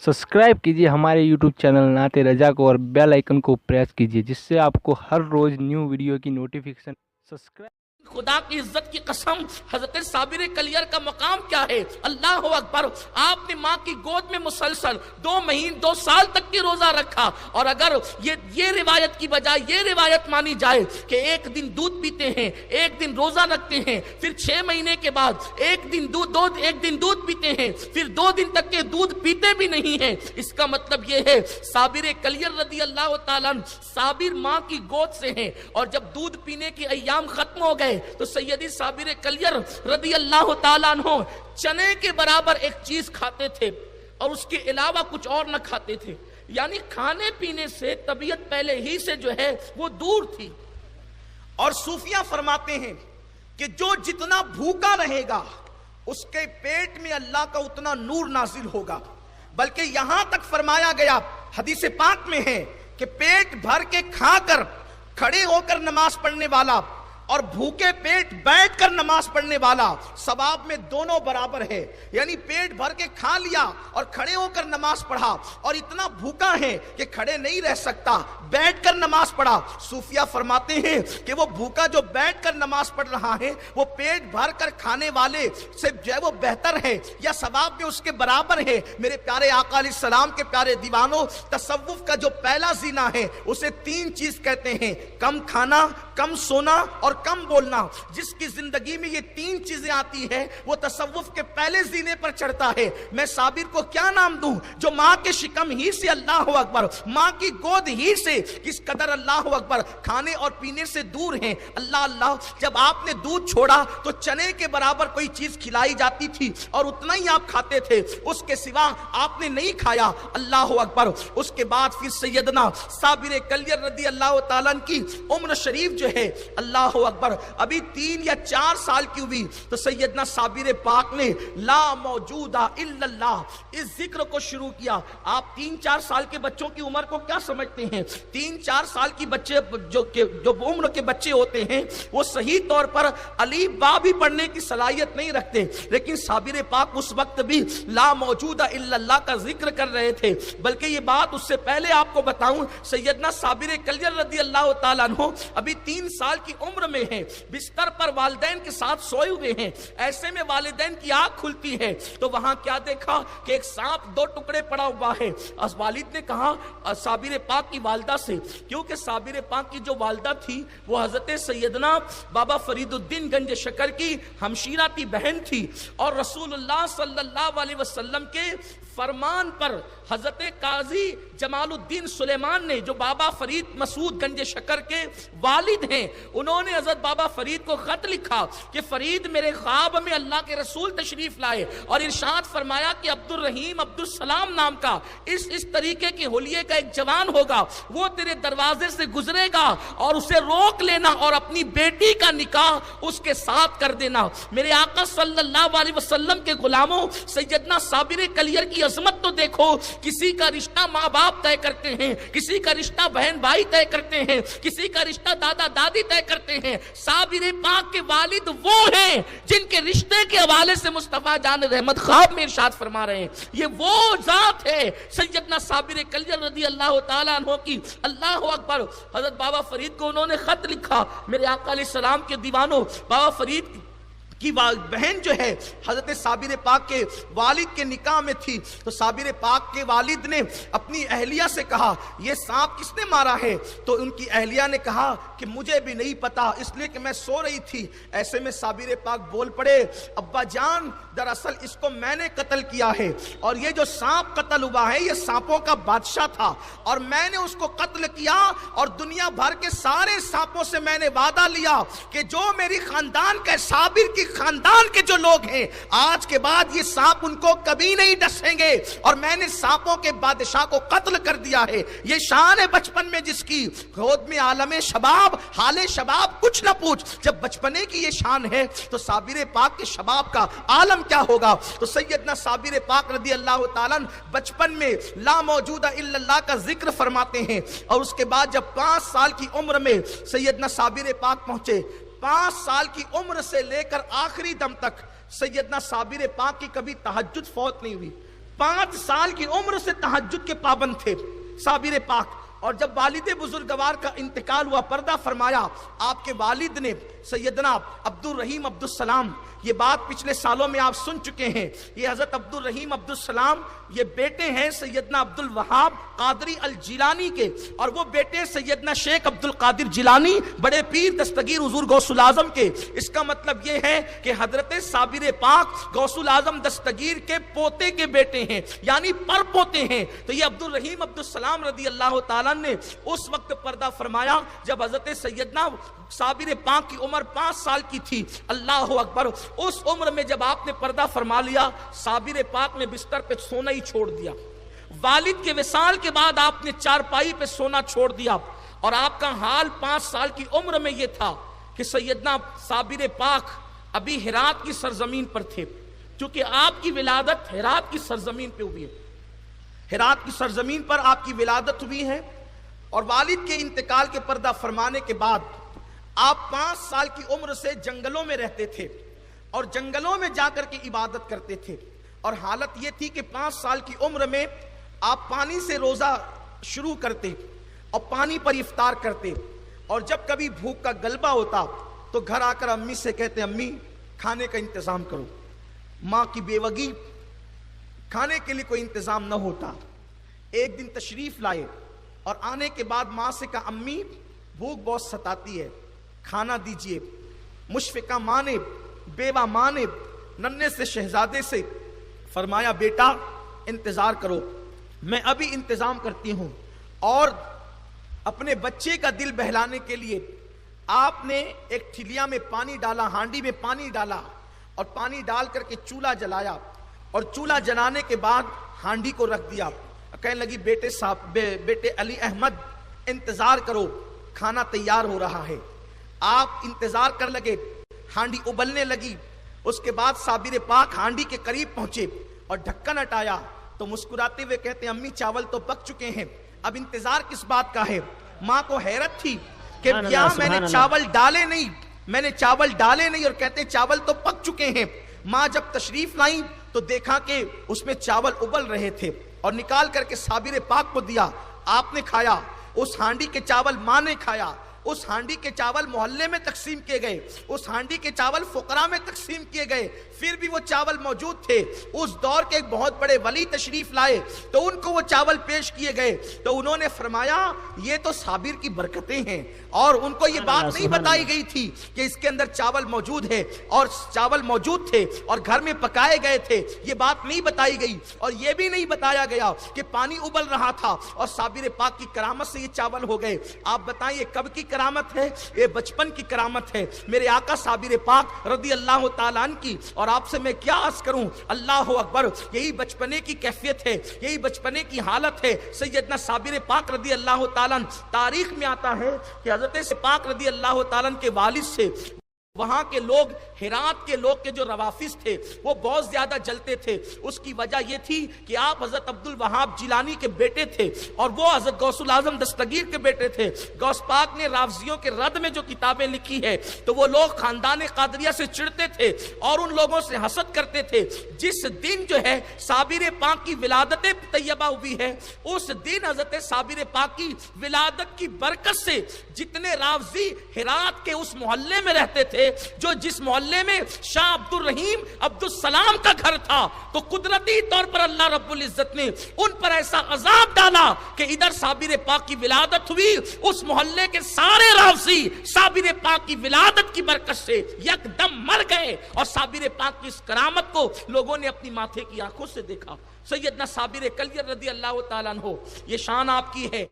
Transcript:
Subscribe कीजिए हमारे YouTube channel नाते रजा को और बेल आइकन को प्रेस कीजिए जिससे आपको हर रोज न्यू वीडियो की नोटिफिकेशन सब्सक्राइब। खुदा की इज्जत की कसम, हजरत साबिर कलियर का मकाम क्या है। अल्लाह अकबर। आपने माँ की गोद में मुसलसल 2 साल तक की रोजा रखा। और अगर ये रिवायत की बजाय ये रिवायत मानी जाए कि एक दिन दूध पीते हैं, एक दिन रोजा रखते हैं, फिर 6 महीने के बाद एक दिन दूध पीते हैं, फिर 2 दिन तक के दूध पीते भी नहीं है, इसका मतलब ये है साबिर कलियर रदी अल्लाह ताला साबिर माँ की गोद से हैं। और जब दूध पीने के अय्याम खत्म हो गए तो सैयदी साबिर कलियर रदी अल्लाह ताला अन्हो चने के बराबर एक चीज खाते थे और उसके अलावा कुछ और न खाते थे। यानी खाने पीने से तबीयत पहले ही से जो है वो दूर थी। और सूफिया फरमाते हैं कि जो जितना भूखा रहेगा उसके पेट में अल्लाह का उतना नूर नाजिल होगा। बल्कि यहां तक फरमाया गया हदीस पाक में है कि पेट भर के खाकर खड़े होकर नमाज पढ़ने वाला और भूखे पेट बैठकर नमाज पढ़ने वाला सवाब में दोनों बराबर है। यानी पेट भर के खा लिया और खड़े होकर नमाज पढ़ा और इतना भूखा है कि खड़े नहीं रह सकता, बैठकर नमाज पढ़ा। सूफिया फरमाते हैं कि वो भूखा जो बैठकर नमाज पढ़ रहा है वो पेट भर कर खाने वाले से जो है वो बेहतर है या सवाब में उसके बराबर है। मेरे प्यारे आका अलैहि सलाम के प्यारे दीवानों, तसव्वुफ का जो पहला जीना है उसे 3 चीज कहते हैं, कम खाना, कम सोना और कम बोलना। जिसकी जिंदगी में ये 3 चीजें आती है वो तसव्वुफ के पहले जीने पर चढ़ता है। मैं साबिर को क्या नाम दूं जो माँ के शिकम ही से अल्लाह अकबर, माँ की गोद ही से किस कदर अल्लाह अकबर खाने और पीने से दूर हैं। अल्लाह अल्लाह। जब आपने दूध छोड़ा तो चने के बराबर कोई चीज खिलाई जाती थी और उतना ही आप खाते थे, उसके सिवा आपने नहीं खाया। अल्लाह अकबर। उसके बाद फिर सैयदना साबिर कलियर रदी अल्लाह ताला की उम्र शरीफ जो है अल्लाह अकबर अभी 3 या 4 साल की हुई तो सैयदना साबिर पाक ने ला मौजूदा इल्लल्लाह इस जिक्र को शुरू किया। आप 3-4 साल के बच्चों की उम्र को क्या समझते हैं? 3-4 साल की बच्चे जो उम्र के बच्चे होते हैं वो सही तौर पर अलीफ बा भी पढ़ने की सलाहियत नहीं रखते, लेकिन साबिर पाक उस वक्त भी ला मौजूदा इल्लल्लाह का जिक्र कर रहे थे। बल्कि ये बात उससे पहले आपको बताऊं, सैयदना साबिर कलियर रदी अल्लाह ताला अन्हु अभी 3 साल की उम्र में हैं, बिस्तर पर वालिदैन के साथ सोए हुए हैं। ऐसे में वालिदैन की आंख खुलती है तो वहां क्या देखा कि एक सांप 2 टुकड़े पड़ा हुआ है। वालिद ने कहा साबिर पाक की वालदा से, क्योंकि साबिर पाक की जो वालदा थी वो हजरत सैयदना बाबा फरीदुद्दीन गंज शकर की हमशीरा की बहन थी और रसूलुल्लाह सल्लल्लाहु अलैहि वसल्लम के फरमान पर हजरत काजी जमालुद्दीन सुलेमान ने, जो बाबा फरीद मसूद गंज शकर के वालिद हैं, उन्होंने हजरत बाबा फरीद को खत लिखा कि फरीद मेरे ख्वाब में अल्लाह के रसूल तशरीफ लाए और इरशाद फरमाया कि अब्दुल रहीम अब्दुल सलाम नाम का इस तरीके के हुलिये का एक जवान होगा, वो तेरे दरवाजे से गुजरेगा और उसे रोक लेना और अपनी बेटी का निकाह उसके साथ कर देना। मेरे आका सल्लल्लाहु अलैहि वसल्लम के गुलामों, सैयदना साबिर कलियर की अजमत तो देखो। किसी का रिश्ता माँ बाप तय करते हैं, किसी का रिश्ता बहन भाई तय करते हैं, किसी का रिश्ता दादा दादी तय करते हैं। साबिर पाक के वालिद वो हैं जिनके रिश्ते के हवाले से मुस्तफा जान रहमत ख्वाब में इरशाद फरमा रहे हैं। ये वो जात है सैयदना साबिर कलियर रदी अल्लाह ताला अन्हु की। अल्लाह अकबर। हजरत बाबा फरीद को उन्होंने खत लिखा। मेरे आका अलैहि सलाम के दीवानों, बाबा फरीद की बहन जो है हजरत साबिर पाक के वालिद के निकाह में थी तो साबिर पाक के वालिद ने अपनी अहलिया से कहा ये सांप किसने मारा है? तो उनकी अहलिया ने कहा कि मुझे भी नहीं पता, इसलिए कि मैं सो रही थी। ऐसे में साबिर पाक बोल पड़े, अब्बा जान दरअसल इसको मैंने कत्ल किया है और ये जो सांप कत्ल हुआ है ये सांपों का बादशाह था और मैंने उसको कत्ल किया और दुनिया भर के सारे सांपों से मैंने वादा लिया कि जो मेरी खानदान के साबिर की खानदान के जो लोग हैं आज के बाद ये सांप उनको कभी नहीं डसेंगे और मैंने सांपों के बादशाह को कत्ल कर दिया है। ये शान है बचपन में जिसकी गोद में आलमे शबाब हाले शबाब कुछ ना पूछ। जब बचपने की ये शान है तो साबिर पाक के शबाब का आलम क्या होगा। तो सैयदना साबिर पाक रदी अल्लाह ताला बचपन में ला मौजूदा इल्लल्लाह का जिक्र फरमाते हैं और उसके बाद जब 5 साल की उम्र में सैयदना साबिर पाक पहुंचे, 5 साल की उम्र से लेकर आखिरी दम तक सैयदना साबिर पाक की कभी तहज्जुद फौत नहीं हुई। 5 سال کی عمر سے تہجد کے پابند تھے صابر پاک، اور جب والد بزرگوار کا انتقال ہوا، پردہ فرمایا، آپ کے والد نے سیدنا عبد الرحیم عبد السلام، یہ بات پچھلے سالوں میں آپ سن چکے ہیں، یہ حضرت عبد الرحیم عبد السلام یہ بیٹے ہیں سیدنا عبد الوہاب قادری الجیلانی کے، اور وہ بیٹے سیدنا شیخ عبد القادر جیلانی بڑے پیر دستگیر حضور غوث العظم کے۔ اس کا مطلب یہ ہے کہ حضرت صابر پاک غوث العظم دستگیر کے پوتے کے بیٹے ہیں، یعنی پر پوتے ہیں۔ تو یہ عبد الرحیم عبد السلام رضی اللہ تعالیٰ نے اس وقت پردہ فرمایا جب حضرت سیدنا صابر پاک کی عمر 5 سال کی تھی۔ اللہ اکبر، اس عمر میں جب آپ نے پردہ فرما لیا، صابر پاک نے بستر پہ سونا ہی چھوڑ دیا۔ والد کے وصال کے بعد آپ نے چارپائی پہ سونا چھوڑ دیا، اور آپ کا حال 5 سال کی عمر میں یہ تھا کہ سیدنا صابر پاک ابھی ہرات کی سرزمین پر تھے، کیونکہ آپ کی ولادت ہرات کی سرزمین پہ ہوئی ہے، ہرات کی سرزمین پر آپ کی ولادت ہوئی ہے، اور والد کے انتقال کے پردہ فرمانے کے بعد آپ 5 سال کی عمر سے جنگلوں میں رہتے تھے، اور جنگلوں میں جا کر کے عبادت کرتے تھے، اور حالت یہ تھی کہ 5 سال کی عمر میں آپ پانی سے روزہ شروع کرتے اور پانی پر افطار کرتے، اور جب کبھی بھوک کا غلبہ ہوتا تو گھر آ کر امی سے کہتے، امی کھانے کا انتظام کرو۔ ماں کی بیوگی، کھانے کے لیے کوئی انتظام نہ ہوتا۔ ایک دن تشریف لائے اور آنے کے بعد ماں سے کہا، امی بھوک بہت ستاتی ہے، کھانا دیجئے۔ مشفقہ ماں نے، بیوہ ماں نے ننھے سے شہزادے سے فرمایا، بیٹا انتظار کرو، میں ابھی انتظام کرتی ہوں۔ اور اپنے بچے کا دل بہلانے کے لیے آپ نے ایک ٹھلیا میں پانی ڈالا، ہانڈی میں پانی ڈالا، اور پانی ڈال کر کے چولہا جلایا، اور چولہا جلانے کے بعد ہانڈی کو رکھ دیا۔ کہنے لگی، بیٹے علی احمد انتظار کرو، کھانا تیار ہو رہا ہے۔ آپ انتظار کر لگے، ہانڈی ابلنے لگی۔ اس کے بعد صابر پاک ہانڈی کے قریب پہنچے اور ڈھکن ہٹایا تو مسکراتے ہوئے کہتے، امی چاول تو پک چکے ہیں، اب انتظار کس بات کا ہے؟ ماں کو حیرت تھی کہ کیا میں نے چاول ڈالے نہیں، میں نے چاول ڈالے نہیں، اور کہتے چاول تو پک چکے ہیں۔ ماں جب تشریف لائیں تو دیکھا کہ اس میں چاول ابل رہے تھے، اور نکال کر کے صابر پاک کو دیا۔ آپ نے کھایا، اس ہانڈی کے چاول ماں نے کھایا، اس ہانڈی کے چاول محلے میں تقسیم کیے گئے، اس ہانڈی کے چاول فقراء میں تقسیم کیے گئے، پھر بھی وہ چاول موجود تھے۔ اس دور کے ایک بہت بڑے ولی تشریف لائے تو ان کو وہ چاول پیش کیے گئے، تو انہوں نے فرمایا یہ تو صابر کی برکتیں ہیں، اور ان کو یہ بات نہیں بتائی گئی تھی کہ اس کے اندر چاول موجود ہے، اور چاول موجود تھے اور گھر میں پکائے گئے تھے، یہ بات نہیں بتائی گئی، اور یہ بھی نہیں بتایا گیا کہ پانی ابل رہا تھا اور صابر پاک کی کرامت سے یہ چاول ہو گئے۔ آپ بتائیں یہ کب کی کرامت ہے؟ یہ بچپن کی کرامت ہے میرے آقا صابر پاک رضی اللہ تعالیٰ عنہ کی۔ اور آپ سے میں کیا عرض کروں، اللہ اکبر، یہی بچپنے کی کیفیت ہے، یہی بچپنے کی حالت ہے سیدنا صابر پاک رضی اللہ تعالیٰ عنہ۔ تاریخ میں آتا ہے کہ حضرت پاک رضی اللہ تعالیٰ عنہ کے والد سے وہاں کے لوگ، ہرات کے لوگ کے جو روافظ تھے وہ بہت زیادہ جلتے تھے۔ اس کی وجہ یہ تھی کہ آپ حضرت عبد الوہاب جیلانی کے بیٹے تھے اور وہ حضرت غوث العظم دستگیر کے بیٹے تھے۔ غوث پاک نے رافضیوں کے رد میں جو کتابیں لکھی ہے تو وہ لوگ خاندان قادریہ سے چڑھتے تھے اور ان لوگوں سے حسد کرتے تھے۔ جس دن جو ہے صابر پاک کی ولادت طیبہ ہوئی ہے، اس دن حضرت صابر پاک کی ولادت کی برکت سے جتنے رافضی ہرات کے اس محلے میں رہتے تھے، جو جس محلے میں شاہ عبد الرحیم عبد السلام کا گھر تھا، تو قدرتی طور پر اللہ رب العزت نے ان پر ایسا عذاب ڈالا کہ ادھر صابر پاک کی ولادت ہوئی، اس محلے کے سارے رافضی صابر پاک کی ولادت کی برکت سے یک دم مر گئے، اور صابر پاک کی اس کرامت کو لوگوں نے اپنی ماتھے کی آنکھوں سے دیکھا۔ سیدنا صابر کلیر رضی اللہ تعالیٰ عنہ، یہ شان آپ کی ہے۔